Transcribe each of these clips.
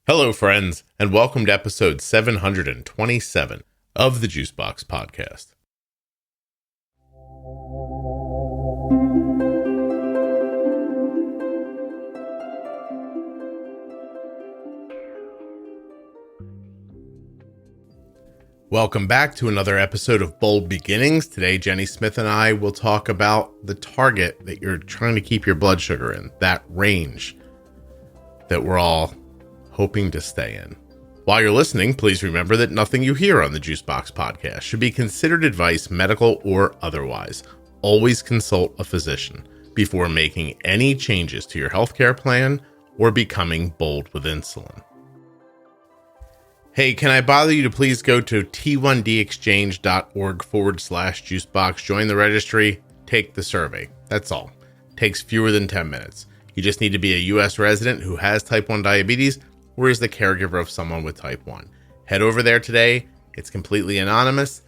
Hello, friends, and welcome to episode 727 of the Juicebox Podcast. Welcome back to another episode of Bold Beginnings. Today, Jenny Smith and I will talk about the target that you're trying to keep your blood sugar in, that range that we're all hoping to stay in. While you're listening, please remember that nothing you hear on the Juicebox Podcast should be considered advice, medical or otherwise. Always consult a physician before making any changes to your healthcare plan or becoming bold with insulin. Hey, can I bother you to please go to t1dexchange.org/juicebox, join the registry, take the survey. That's all. Takes fewer than 10 minutes. You just need to be a U.S. resident who has type 1 diabetes or is the caregiver of someone with type 1. Head over there today. It's completely anonymous,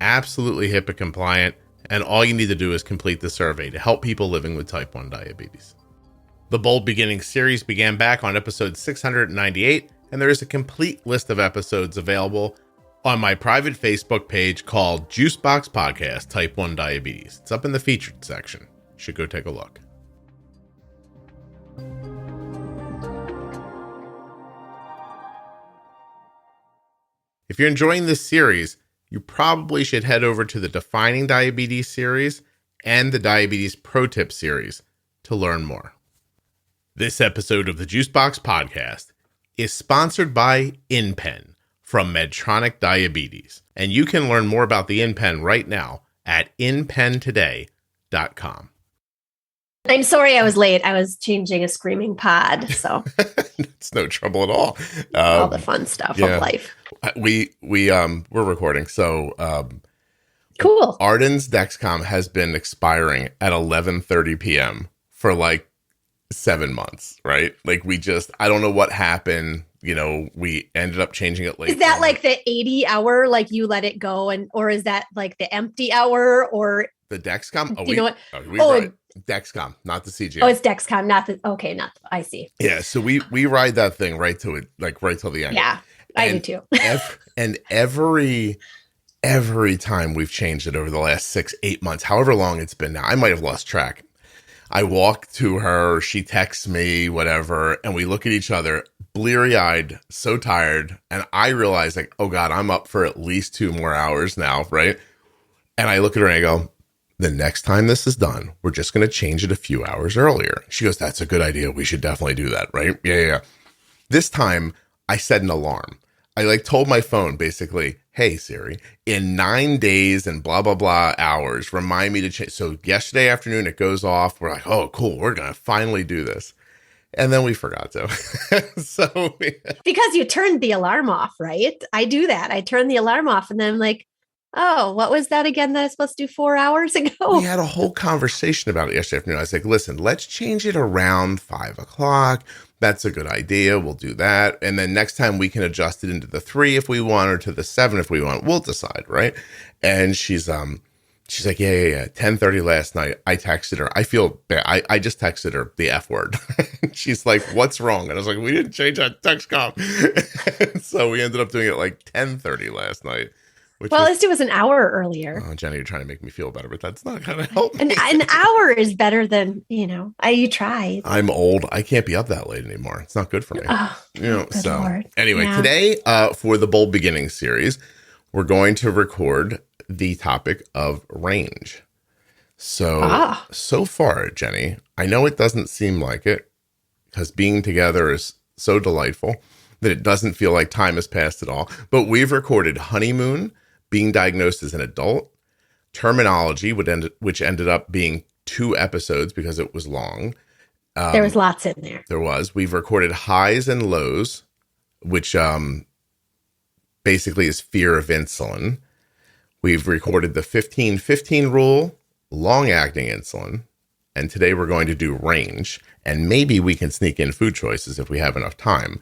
absolutely HIPAA compliant, and all you need to do is complete the survey to help people living with type 1 diabetes. The Bold Beginnings series began back on episode 698, and there is a complete list of episodes available on my private Facebook page called Juicebox Podcast Type 1 Diabetes. It's up in the featured section. You should go take a look. If you're enjoying this series, you probably should head over to the Defining Diabetes series and the Diabetes Pro Tip series to learn more. This episode of the Juicebox Podcast is sponsored by InPen from Medtronic Diabetes, and you can learn more about the InPen right now at inpentoday.com. I'm sorry I was late. I was changing a screaming pod, so it's no trouble at all. All the fun stuff of life. We're recording, so cool. Arden's Dexcom has been expiring at 11:30 p.m. for like 7 months, right? Like I don't know what happened. You know, we ended up changing it late. Is that like the 80 hour, like you let it go, or is that like the empty hour, or the Dexcom? Oh, you know what? Right. Dexcom, not the CGM. Oh, it's Dexcom, not the. Okay, I see. Yeah, so we ride that thing right till the end. Yeah, I do too. And every time we've changed it over the last 6-8 months, however long it's been now, I might have lost track. I walk to her, she texts me, whatever, and we look at each other, bleary-eyed, so tired, and I realize, like, oh God, I'm up for at least 2 more hours now, right? And I look at her and I go, the next time this is done, we're just going to change it a few hours earlier. She goes, that's a good idea. We should definitely do that, right? Yeah. This time, I set an alarm. I told my phone, basically, hey, Siri, in 9 days and blah, blah, blah hours, remind me to change. So yesterday afternoon, it goes off. We're like, oh, cool. We're going to finally do this. And then we forgot to. Because you turned the alarm off, right? I do that. I turn the alarm off and then I'm like, oh, what was that again that I was supposed to do 4 hours ago? We had a whole conversation about it yesterday afternoon. I was like, listen, let's change it around 5 o'clock. That's a good idea. We'll do that. And then next time we can adjust it into the 3 if we want, or to the 7 if we want. We'll decide, right? And she's like, yeah. 10:30 last night. I texted her. I feel bad. I just texted her the F word. She's like, what's wrong? And I was like, we didn't change our Dexcom. So we ended up doing it like 10:30 last night. Well, at least it was an hour earlier. Oh, Jenny, you're trying to make me feel better, but that's not going to help me. An hour is better than, you tried. I'm old. I can't be up that late anymore. It's not good for me. Oh, so Lord. Anyway, Yeah. Today, for the Bold Beginnings series, we're going to record the topic of range. So far, Jenny, I know it doesn't seem like it because being together is so delightful that it doesn't feel like time has passed at all. But we've recorded honeymoon, being diagnosed as an adult, terminology, which ended up being 2 episodes because it was long. There was lots in there. There was. We've recorded highs and lows, which basically is fear of insulin. We've recorded the 15-15 rule, long-acting insulin, and today we're going to do range, and maybe we can sneak in food choices if we have enough time.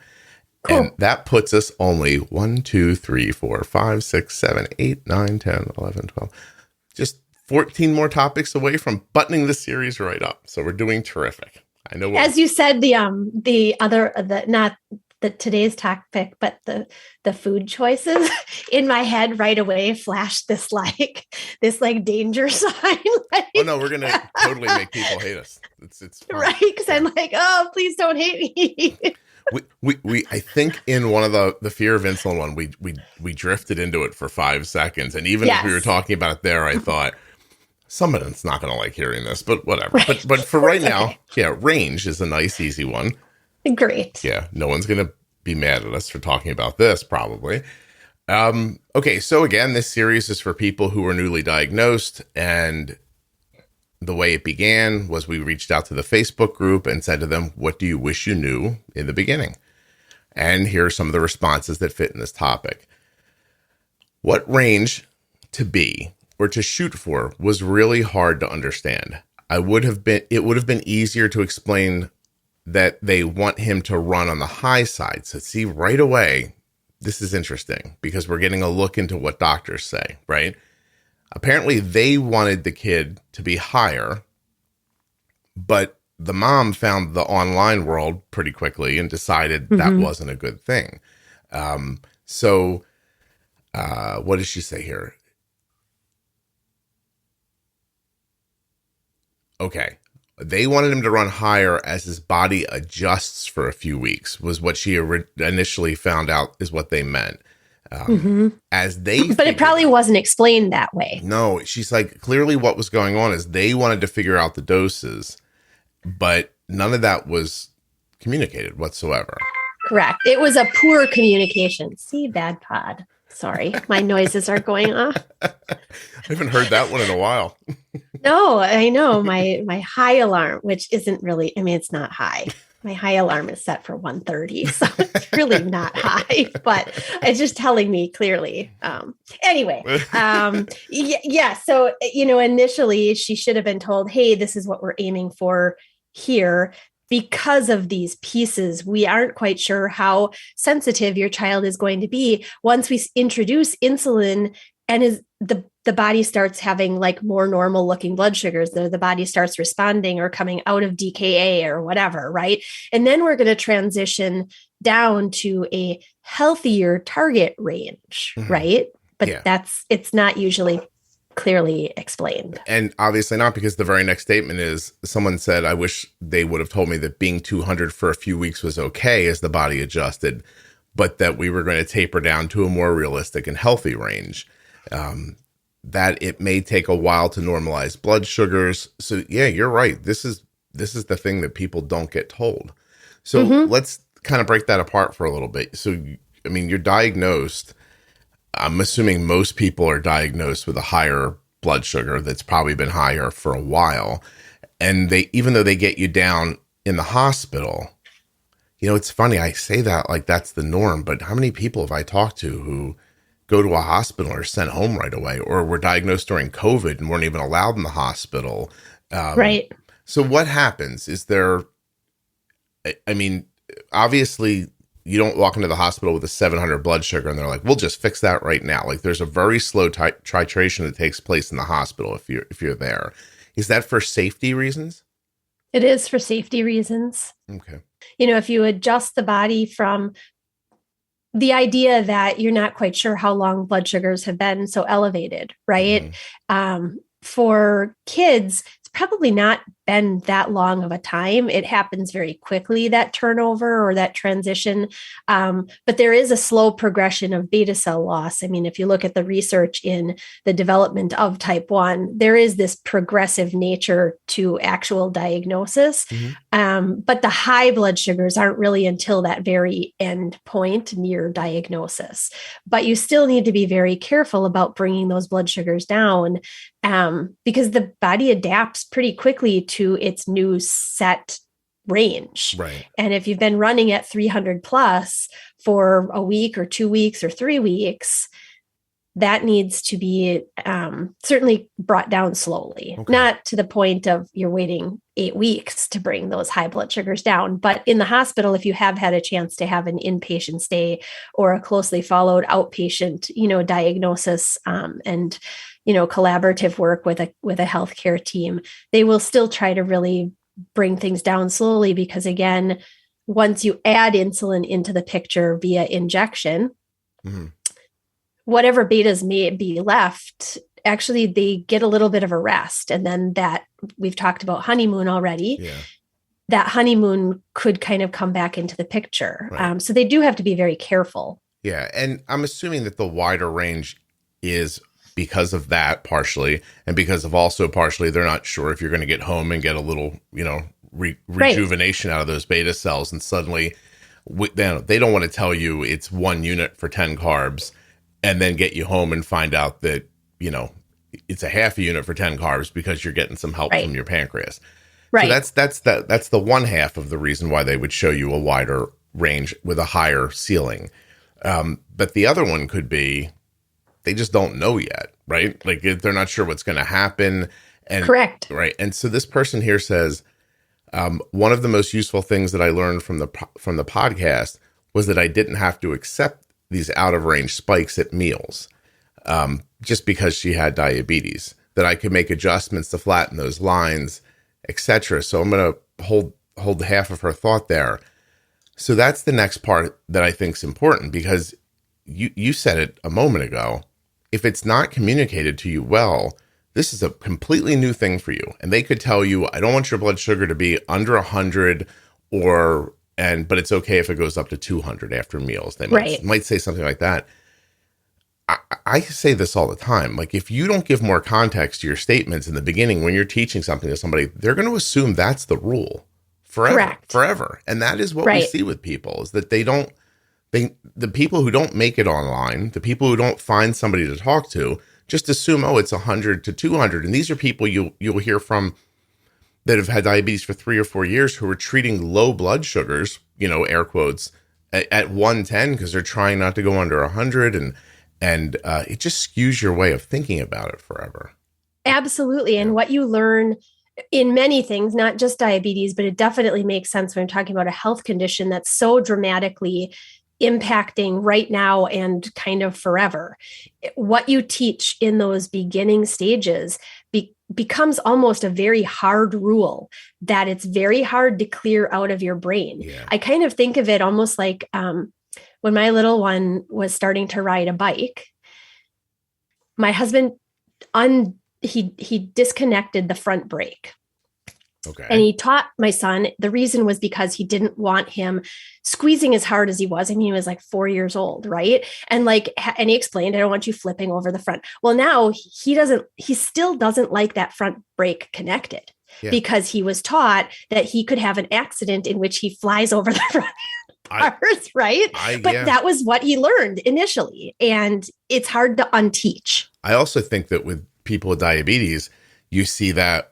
Cool. And that puts us only 1, 2, 3, 4, 5, 6, 7, 8, 9, 10, 11, 12. Just 14 more topics away from buttoning the series right up. So we're doing terrific. I know. As you said, not today's topic, but the food choices in my head right away flashed this like danger sign. Like, oh no, we're gonna totally make people hate us. It's fine. Right, because I'm like, oh, please don't hate me. We I think in one of the fear of insulin one, we drifted into it for 5 seconds, and even if we were talking about it there, I thought somebody's not going to like hearing this, but whatever. Right. But for right now, yeah, range is a nice, easy one. Great. Yeah, no one's going to be mad at us for talking about this, probably. Okay, so again, this series is for people who are newly diagnosed, and the way it began was we reached out to the Facebook group and said to them, what do you wish you knew in the beginning? And here are some of the responses that fit in this topic. What range to be or to shoot for was really hard to understand. It would have been easier to explain that they want him to run on the high side. So see, right away, this is interesting because we're getting a look into what doctors say, right? Apparently they wanted the kid to be higher, but the mom found the online world pretty quickly and decided that wasn't a good thing. So what does she say here? Okay. They wanted him to run higher as his body adjusts for a few weeks, was what she initially found out is what they meant. As they, but it probably wasn't explained that way. No, she's like, clearly what was going on is they wanted to figure out the doses, but none of that was communicated whatsoever. Correct. It was a poor communication. See, bad pod. Sorry, my noises are going off. I haven't heard that one in a while. No, I know my high alarm, which isn't really, I mean, it's not high. My high alarm is set for 1:30, so it's really not high, but it's just telling me clearly. Anyway, yeah. So, initially she should have been told, hey, this is what we're aiming for here. Because of these pieces, we aren't quite sure how sensitive your child is going to be once we introduce insulin and the body starts having like more normal looking blood sugars, the body starts responding or coming out of DKA or whatever, right? And then we're going to transition down to a healthier target range, right? But it's not usually clearly explained. And obviously not, because the very next statement is, someone said, I wish they would have told me that being 200 for a few weeks was okay as the body adjusted, but that we were going to taper down to a more realistic and healthy range. That it may take a while to normalize blood sugars. So yeah, you're right. This is the thing that people don't get told. So let's kind of break that apart for a little bit. So, I mean, you're diagnosed. I'm assuming most people are diagnosed with a higher blood sugar that's probably been higher for a while. And even though they get you down in the hospital, it's funny. I say that like that's the norm, but how many people have I talked to who go to a hospital or sent home right away, or were diagnosed during COVID and weren't even allowed in the hospital? Right. So what happens? Is there, I mean, obviously you don't walk into the hospital with a 700 blood sugar and they're like, we'll just fix that right now. Like there's a very slow titration that takes place in the hospital if you're there. Is that for safety reasons? It is for safety reasons. Okay. If you adjust the body from the idea that you're not quite sure how long blood sugars have been so elevated, right? For kids, it's probably not been that long of a time. It happens very quickly, that turnover or that transition. But there is a slow progression of beta cell loss. I mean, if you look at the research in the development of type 1, there is this progressive nature to actual diagnosis. But the high blood sugars aren't really until that very end point near diagnosis. But you still need to be very careful about bringing those blood sugars down because the body adapts pretty quickly to its new set range. Right. And if you've been running at 300 plus for a week or 2 weeks or 3 weeks, that needs to be certainly brought down slowly, not to the point of you're waiting 8 weeks to bring those high blood sugars down. But in the hospital, if you have had a chance to have an inpatient stay or a closely followed outpatient, diagnosis and collaborative work with a healthcare team, they will still try to really bring things down slowly because, again, once you add insulin into the picture via injection, Mm-hmm. whatever betas may be left, actually they get a little bit of a rest. And then that, we've talked about honeymoon already. Yeah. That honeymoon could kind of come back into the picture. Right. So they do have to be very careful. Yeah. And I'm assuming that the wider range is because of that partially, and because of also partially, they're not sure if you're going to get home and get a little, rejuvenation out of those beta cells. And suddenly they don't want to tell you it's 1 unit for 10 carbs and then get you home and find out that, it's a half a unit for 10 carbs because you're getting some help from your pancreas. Right. So that's the one half of the reason why they would show you a wider range with a higher ceiling. But the other one could be they just don't know yet, right? Like they're not sure what's going to happen. And, correct. Right. And so this person here says, one of the most useful things that I learned from the podcast was that I didn't have to accept these out of range spikes at meals, just because she had diabetes, that I could make adjustments to flatten those lines, etc. So I'm going to hold half of her thought there. So that's the next part that I think is important, because you said it a moment ago. If it's not communicated to you well, this is a completely new thing for you. And they could tell you, I don't want your blood sugar to be under 100 but it's okay if it goes up to 200 after meals. They might say something like that. I say this all the time. Like, if you don't give more context to your statements in the beginning when you're teaching something to somebody, they're going to assume that's the rule forever. And that is what we see with people, is that the people who don't make it online, the people who don't find somebody to talk to, just assume, it's 100 to 200. And these are people you'll hear from that have had diabetes for 3 or 4 years, who are treating low blood sugars, air quotes, at 110 because they're trying not to go under 100. And it just skews your way of thinking about it forever. Absolutely. And what you learn in many things, not just diabetes, but it definitely makes sense when I'm talking about a health condition that's so dramatically impacting right now and kind of forever. What you teach in those beginning stages becomes almost a very hard rule that it's very hard to clear out of your brain. Yeah. I kind of think of it almost like when my little one was starting to ride a bike, my husband, he disconnected the front brake. Okay. And he taught my son, the reason was because he didn't want him squeezing as hard as he was. I mean, he was like 4 years old, right? And he explained, I don't want you flipping over the front. Well, now he still doesn't like that front brake connected, because he was taught that he could have an accident in which he flies over the front bars, right? But that was what he learned initially. And it's hard to unteach. I also think that with people with diabetes, you see that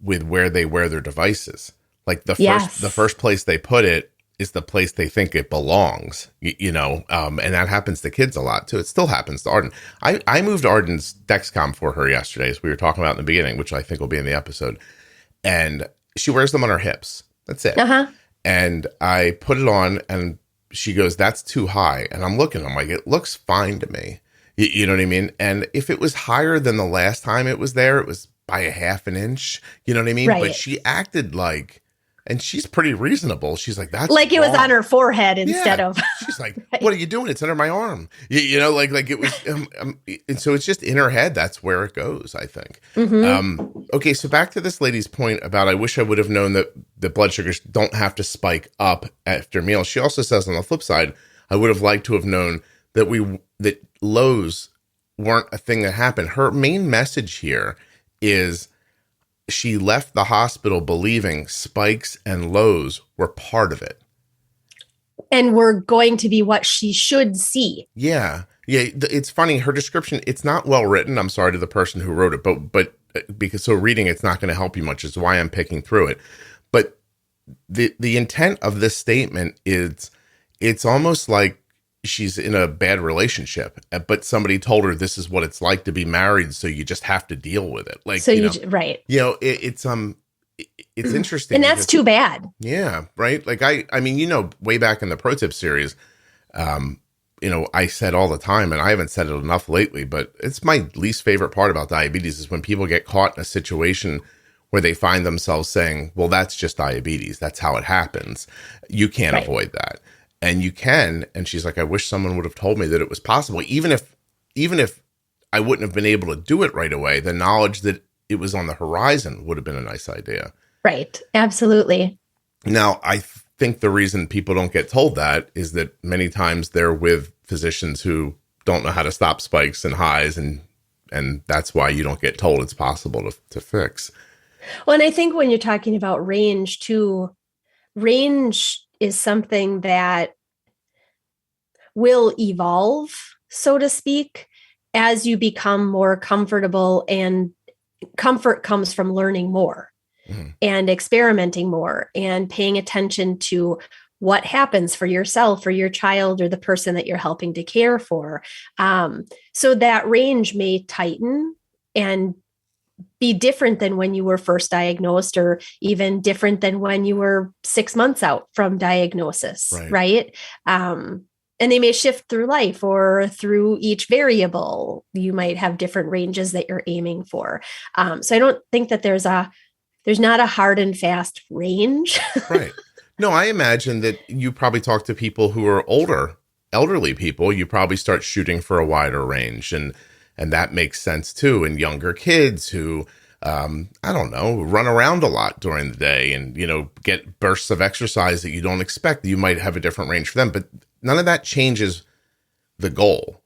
with where they wear their devices. Like the first place they put it is the place they think it belongs, and that happens to kids a lot too. It still happens to Arden. I moved Arden's Dexcom for her yesterday, as we were talking about in the beginning, which I think will be in the episode. And she wears them on her hips. That's it. Uh-huh. And I put it on and she goes, that's too high. And I'm looking, I'm like, it looks fine to me. You know what I mean? And if it was higher than the last time it was there, it was by a half an inch, you know what I mean? Right. But she acted like, and she's pretty reasonable. She's like, that's like wrong. It was on her forehead instead of. She's like, what are you doing? It's under my arm. Like it was. And so it's just in her head. That's where it goes, I think. Mm-hmm. Okay. So back to this lady's point about, I wish I would have known that the blood sugars don't have to spike up after meals. She also says on the flip side, I would have liked to have known that lows weren't a thing that happened. Her main message here is she left the hospital believing spikes and lows were part of it. And were going to be what she should see. Yeah. Yeah. It's funny. Her description, it's not well written. I'm sorry to the person who wrote it, but because reading it's not going to help you much is why I'm picking through it. But the intent of this statement is, it's almost like she's in a bad relationship, but somebody told her this is what it's like to be married, so you just have to deal with it. Like, so right. It's interesting. And that's too bad. Yeah. Right. Like I mean, way back in the Pro Tip series, I said all the time, and I haven't said it enough lately, but it's my least favorite part about diabetes is when people get caught in a situation where they find themselves saying, well, that's just diabetes. That's how it happens. You can't avoid that. And you can. And she's like, I wish someone would have told me that it was possible. Even if I wouldn't have been able to do it right away, the knowledge that it was on the horizon would have been a nice idea. Right. Absolutely. Now, I think the reason people don't get told that is that many times they're with physicians who don't know how to stop spikes and highs, and that's why you don't get told it's possible to fix. Well, and I think when you're talking about range too, range is something that will evolve, so to speak, as you become more comfortable, and comfort comes from learning more and experimenting more and paying attention to what happens for yourself or your child or the person that you're helping to care for. So that range may tighten and be different than when you were first diagnosed, or even different than when you were 6 months out from diagnosis, right? And they may shift through life or through each variable. You might have different ranges that you're aiming for. So I don't think that there's not a hard and fast range. Right. No, I imagine that you probably talk to people who are elderly people. You probably start shooting for a wider range, and that makes sense too. And younger kids who, I don't know, run around a lot during the day and, get bursts of exercise that you don't expect. You might have a different range for them, but none of that changes the goal.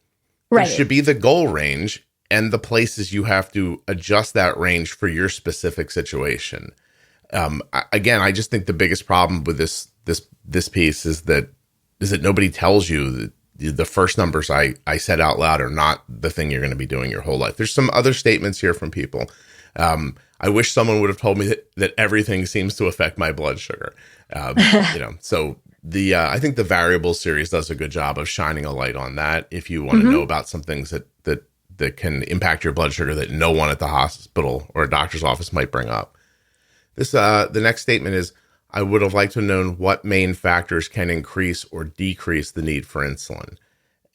Right. There should be the goal range and the places you have to adjust that range for your specific situation. Again, I just think the biggest problem with this piece is that nobody tells you that the first numbers I said out loud are not the thing you're going to be doing your whole life. There's some other statements here from people. I wish someone would have told me that everything seems to affect my blood sugar. So I think the Variables series does a good job of shining a light on that. If you want to know about some things that can impact your blood sugar that no one at the hospital or a doctor's office might bring up. The next statement is, I would have liked to have known what main factors can increase or decrease the need for insulin.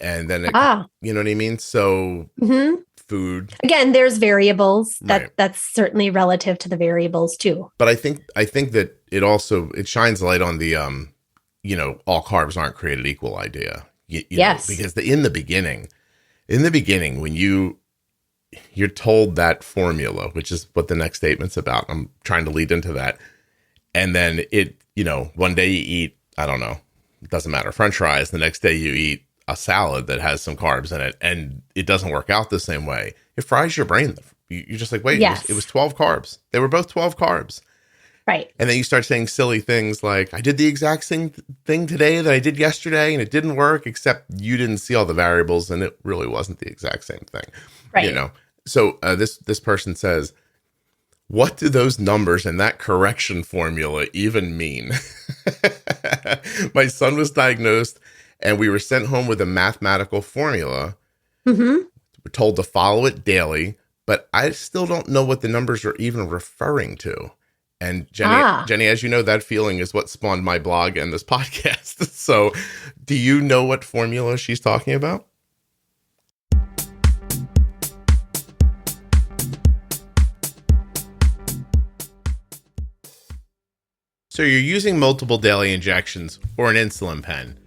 And then, you know what I mean? So food. Again, there's variables. That's certainly relative to the variables too. But I think that it shines a light on the, all carbs aren't created equal idea. Yes. Because in the beginning, when you're told that formula, which is what the next statement's about. I'm trying to lead into that. And then one day you eat, I don't know, it doesn't matter, French fries. The next day you eat a salad that has some carbs in it, and it doesn't work out the same way. It fries your brain. You're just like, wait, yes. it was 12 carbs. They were both 12 carbs. Right. And then you start saying silly things like, I did the exact same thing today that I did yesterday, and it didn't work, except you didn't see all the variables, and it really wasn't the exact same thing. Right. So this person says, what do those numbers and that correction formula even mean? My son was diagnosed, and we were sent home with a mathematical formula. We're told to follow it daily, but I still don't know what the numbers are even referring to. And Jenny, as you know, that feeling is what spawned my blog and this podcast. So do you know what formula she's talking about? So you're using multiple daily injections or an insulin pen,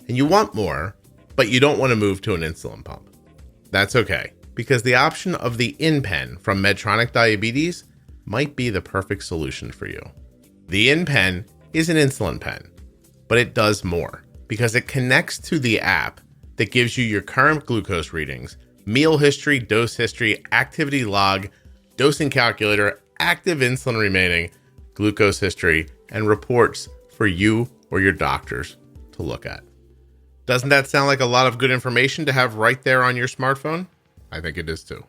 and you want more, but you don't want to move to an insulin pump. That's okay, because the option of the InPen from Medtronic Diabetes might be the perfect solution for you. The InPen is an insulin pen, but it does more, because it connects to the app that gives you your current glucose readings, meal history, dose history, activity log, dosing calculator, active insulin remaining, glucose history, and reports for you or your doctors to look at. Doesn't that sound like a lot of good information to have right there on your smartphone? I think it is too.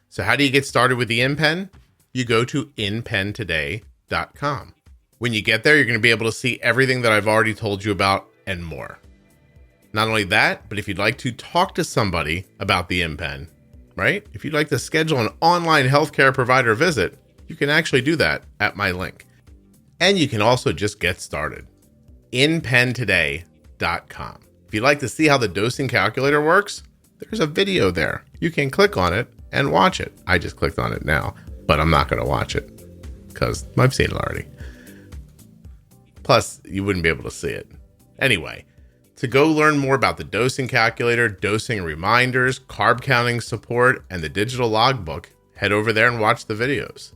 So how do you get started with the InPen? You go to InPenToday.com. When you get there, you're going to be able to see everything that I've already told you about and more. Not only that, but if you'd like to talk to somebody about the InPen, right? If you'd like to schedule an online healthcare provider visit, you can actually do that at my link. And you can also just get started. InPenToday.com. If you'd like to see how the dosing calculator works, there's a video there. You can click on it and watch it. I just clicked on it now. but I'm not going to watch it because I've seen it already. Plus, you wouldn't be able to see it. Anyway, to go learn more about the dosing calculator, dosing reminders, carb counting support, and the digital logbook, head over there and watch the videos.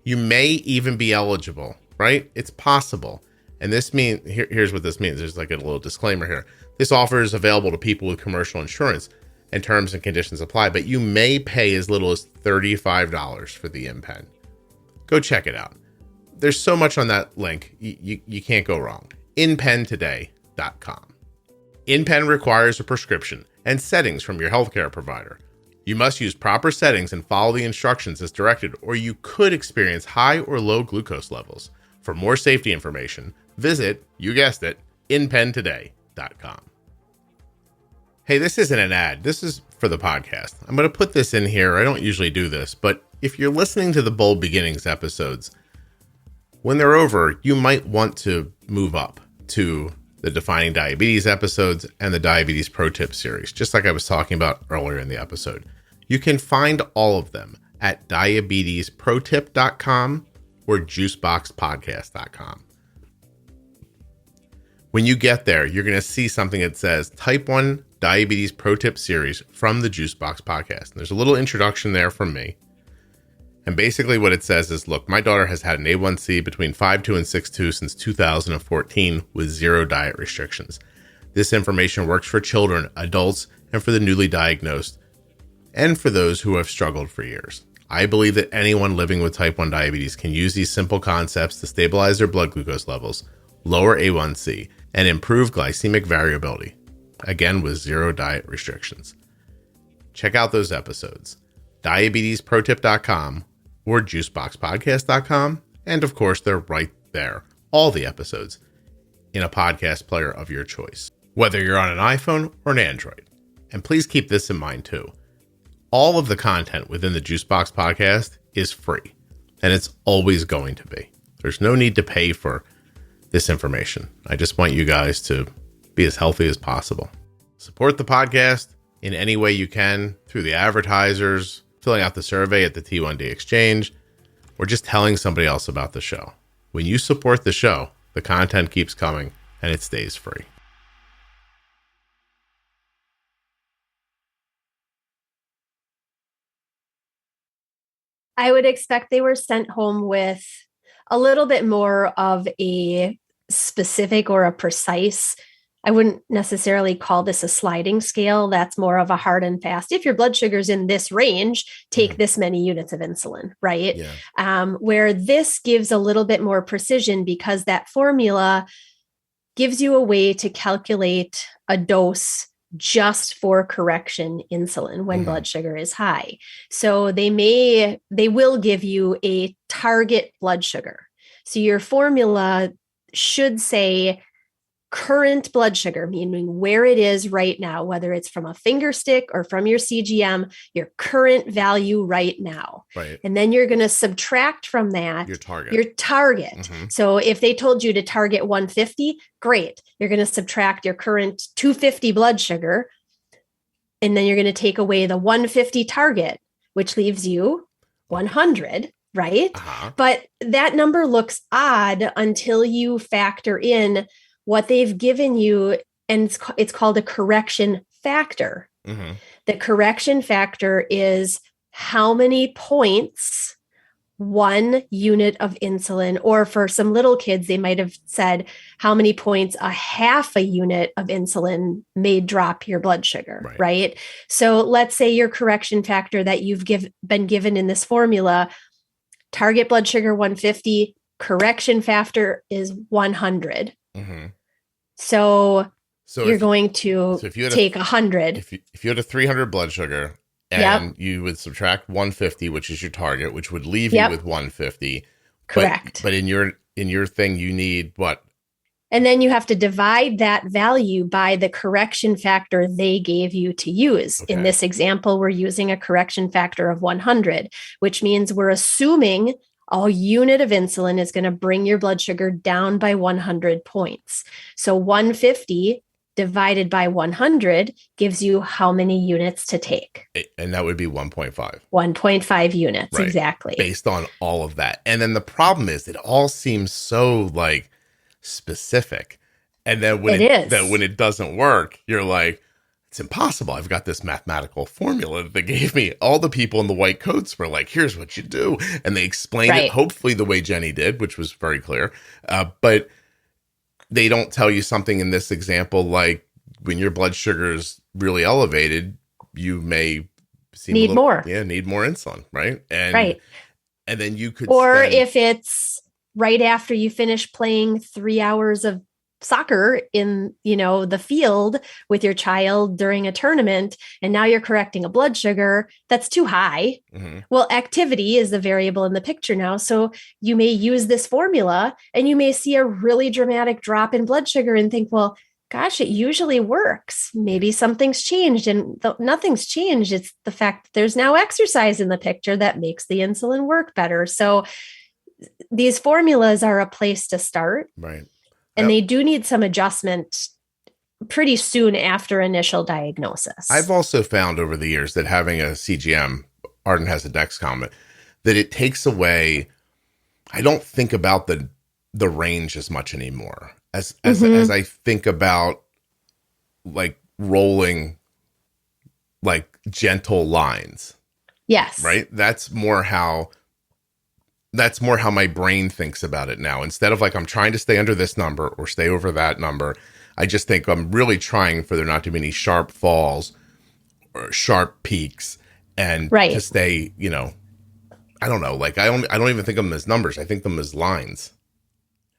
You may even be eligible, right? It's possible. And this means, here's what this means. There's like a little disclaimer here. This offer is available to people with commercial insurance and terms and conditions apply, but you may pay as little as $35 for the InPen. Go check it out. There's so much on that link. You can't go wrong. InPenToday.com. InPen requires a prescription and settings from your healthcare provider. You must use proper settings and follow the instructions as directed, or you could experience high or low glucose levels. For more safety information, visit, you guessed it, InPenToday.com. Hey, this isn't an ad. This is for the podcast. I'm going to put this in here. I don't usually do this, but if you're listening to the Bold Beginnings episodes, when they're over, you might want to move up to the Defining Diabetes episodes and the Diabetes Pro Tip series, just like I was talking about earlier in the episode. You can find all of them at diabetesprotip.com or juiceboxpodcast.com. When you get there, you're going to see something that says Type 1 Diabetes Pro Tip series from the Juicebox Podcast. And there's a little introduction there from me. And basically what it says is, look, my daughter has had an A1C between 5.2 and 6.2 since 2014 with zero diet restrictions. This information works for children, adults, and for the newly diagnosed, and for those who have struggled for years. I believe that anyone living with type 1 diabetes can use these simple concepts to stabilize their blood glucose levels, lower A1C, and improve glycemic variability, again with zero diet restrictions. Check out those episodes, diabetesprotip.com or juiceboxpodcast.com, and of course they're right there, all the episodes, in a podcast player of your choice, whether you're on an iPhone or an Android. And please keep this in mind too. All of the content within the Juicebox Podcast is free, and it's always going to be. There's no need to pay for this information. I just want you guys to be as healthy as possible. Support the podcast in any way you can through the advertisers, filling out the survey at the T1D Exchange, or just telling somebody else about the show. When you support the show, the content keeps coming and it stays free. I would expect they were sent home with a little bit more of a specific or a precise. I wouldn't necessarily call this a sliding scale. That's more of a hard and fast. If your blood sugar's in this range, take this many units of insulin, right? Yeah. Where this gives a little bit more precision because that formula gives you a way to calculate a dose just for correction insulin when blood sugar is high. So they will give you a target blood sugar. So your formula should say current blood sugar, meaning where it is right now, whether it's from a finger stick or from your CGM, your current value right now. Right. And then you're going to subtract from that your target. Mm-hmm. So if they told you to target 150, great. You're going to subtract your current 250 blood sugar. And then you're going to take away the 150 target, which leaves you 100. Right. Uh-huh. But that number looks odd until you factor in what they've given you, and it's called a correction factor. Mm-hmm. The correction factor is how many points 1 unit of insulin, or for some little kids, they might have said how many points a half a unit of insulin may drop your blood sugar, right? So let's say your correction factor that you've been given in this formula, target blood sugar 150, correction factor is 100. Mm-hmm. So you're going to take 100. If you had a 300 blood sugar and you would subtract 150, which is your target, which would leave you with 150. Correct. But in your thing, you need what? And then you have to divide that value by the correction factor they gave you to use. Okay. In this example, we're using a correction factor of 100, which means we're assuming a unit of insulin is going to bring your blood sugar down by 100 points. So 150 divided by 100 gives you how many units to take. And that would be 1.5. 1.5 units, right? Exactly. Based on all of that. And then the problem is it all seems so like specific. And then when it doesn't work, you're like, it's impossible. I've got this mathematical formula that they gave me. All the people in the white coats were like, here's what you do. And they explained it, hopefully the way Jenny did, which was very clear. But they don't tell you something in this example, like when your blood sugar is really elevated, you may need more insulin, right? And then you could, if it's right after you finish playing 3 hours of soccer in, the field with your child during a tournament, and now you're correcting a blood sugar that's too high. Mm-hmm. Well, activity is the variable in the picture now. So you may use this formula and you may see a really dramatic drop in blood sugar and think, well, gosh, it usually works. Maybe something's changed, and nothing's changed. It's the fact that there's now exercise in the picture that makes the insulin work better. So these formulas are a place to start. Right. And they do need some adjustment pretty soon after initial diagnosis. I've also found over the years that having a CGM, Arden has a Dexcom, that it takes away, I don't think about the range as much anymore. As I think about like rolling like gentle lines. Yes. Right? That's more how my brain thinks about it now. Instead of like, I'm trying to stay under this number or stay over that number, I just think I'm really trying for there not to be any sharp falls or sharp peaks, and to stay, I don't know. Like I don't even think of them as numbers. I think them as lines.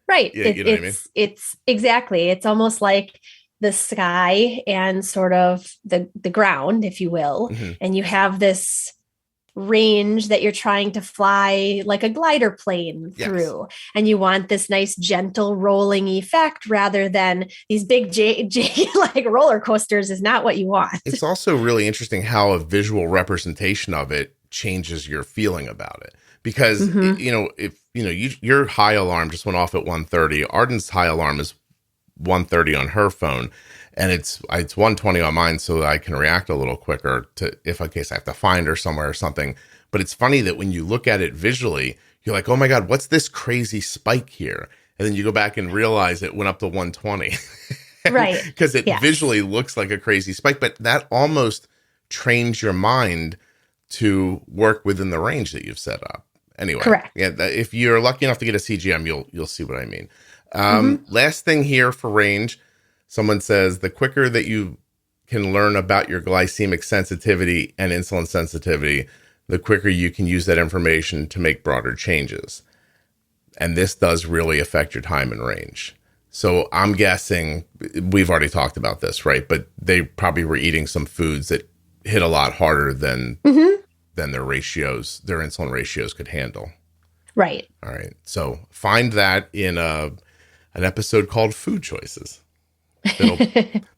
Right. You know what I mean? It's exactly. It's almost like the sky and sort of the ground, if you will. Mm-hmm. And you have this range that you're trying to fly like a glider plane through. And you want this nice gentle rolling effect rather than these big like roller coasters is not what you want. It's also really interesting how a visual representation of it changes your feeling about it. Because, if your high alarm just went off at 1:30, Arden's high alarm is 1:30 on her phone. And it's 1:20 on mine, so that I can react a little quicker to if in case I have to find her somewhere or something. But it's funny that when you look at it visually, you're like, oh my God, what's this crazy spike here? And then you go back and realize it went up to 1:20. Right. Because it visually looks like a crazy spike, but that almost trains your mind to work within the range that you've set up. Anyway, correct. Yeah, if you're lucky enough to get a CGM, you'll see what I mean. Last thing here for range. Someone says the quicker that you can learn about your glycemic sensitivity and insulin sensitivity, the quicker you can use that information to make broader changes. And this does really affect your time and range. So I'm guessing, we've already talked about this, right? But they probably were eating some foods that hit a lot harder than their ratios, their insulin ratios could handle. Right. All right. So find that in an episode called Food Choices.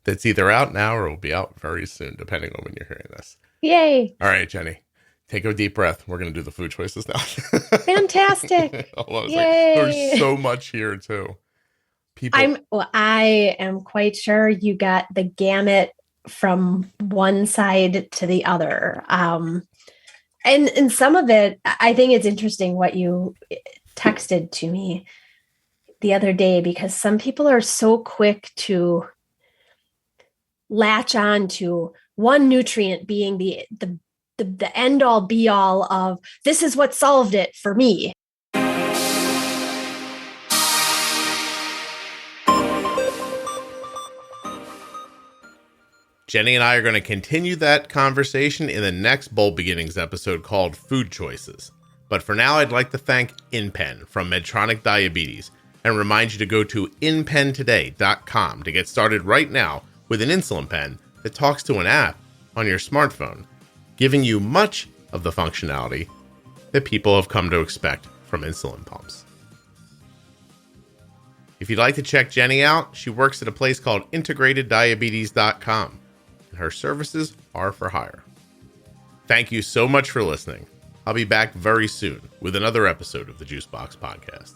That's either out now or will be out very soon, depending on when you're hearing this. Yay. All right, Jenny, take a deep breath. We're going to do the food choices now. Fantastic. Yay. There's so much here too. I am quite sure you got the gamut from one side to the other. And some of it, I think it's interesting what you texted to me the other day, because some people are so quick to latch on to one nutrient being the end all be all of this is what solved it for me. Jenny and I are going to continue that conversation in the next Bold Beginnings episode called Food Choices. But for now, I'd like to thank InPen from Medtronic Diabetes and remind you to go to InPenToday.com to get started right now with an insulin pen that talks to an app on your smartphone, giving you much of the functionality that people have come to expect from insulin pumps. If you'd like to check Jenny out, she works at a place called IntegratedDiabetes.com, and her services are for hire. Thank you so much for listening. I'll be back very soon with another episode of the Juicebox Podcast.